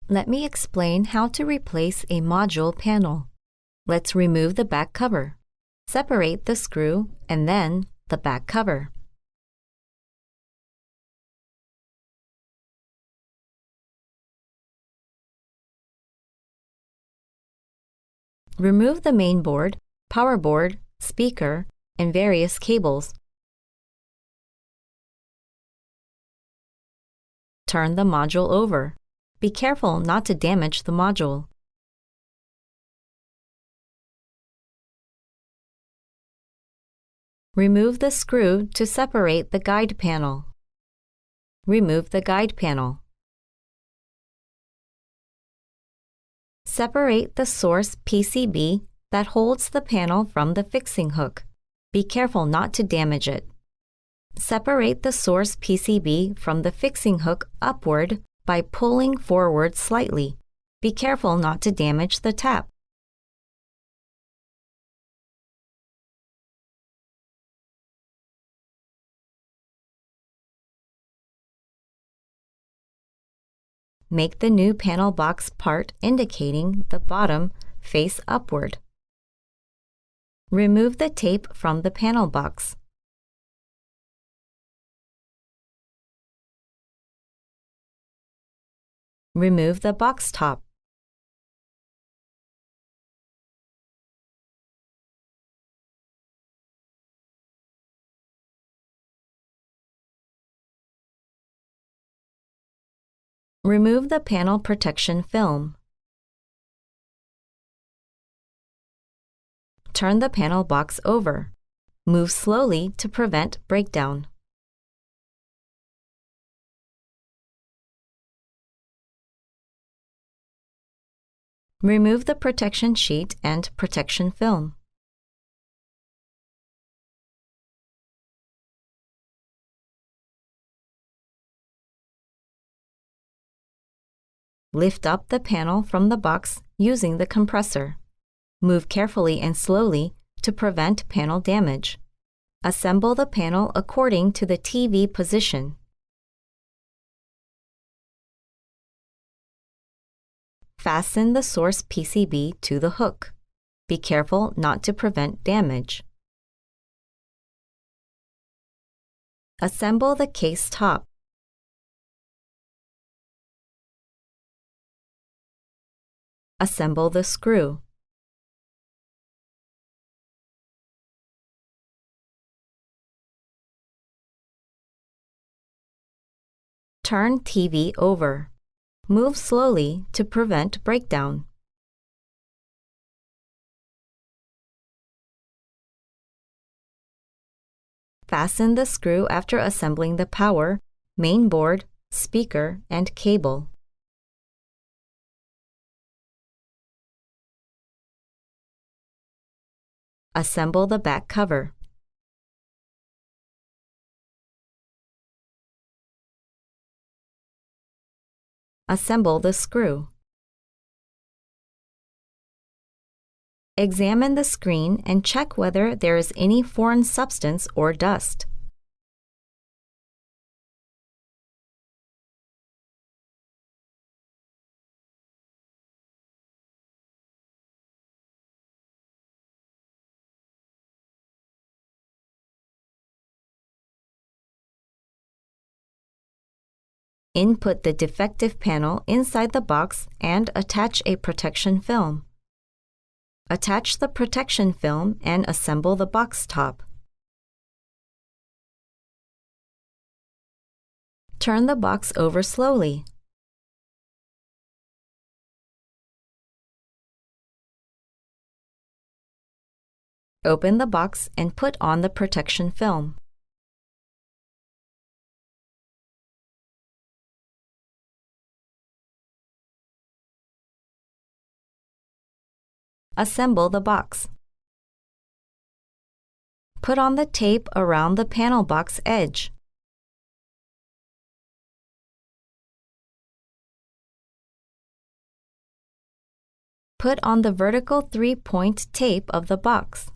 Let me explain how to replace a module panel. Let's remove the back cover. Separate the screw and then the back cover. Remove the main board, power board, speaker, and various cables. Turn the module over. Be careful not to damage the module. Remove the screw to separate the guide panel. Remove the guide panel. Separate the source PCB that holds the panel from the fixing hook. Be careful not to damage it. Separate the source PCB from the fixing hook upward by pulling forward slightly. Be careful not to damage the tap. Make the new panel box part indicating the bottom face upward. Remove the tape from the panel box. Remove the box top. Remove the panel protection film. Turn the panel box over. Move slowly to prevent breakdown. Remove the protection sheet and protection film. Lift up the panel from the box using the compressor. Move carefully and slowly to prevent panel damage. Assemble the panel according to the TV position. Fasten the source PCB to the hook. Be careful not to prevent damage. Assemble the case top. Assemble the screw. Turn TV over. Move slowly to prevent breakdown. Fasten the screw after assembling the power, main board, speaker, and cable. Assemble the back cover. Assemble the screw. Examine the screen and check whether there is any foreign substance or dust. Input the defective panel inside the box and attach a protection film. Attach the protection film and assemble the box top. Turn the box over slowly. Open the box and put on the protection film. Assemble the box. Put on the tape around the panel box edge. Put on the vertical 3-point tape of the box.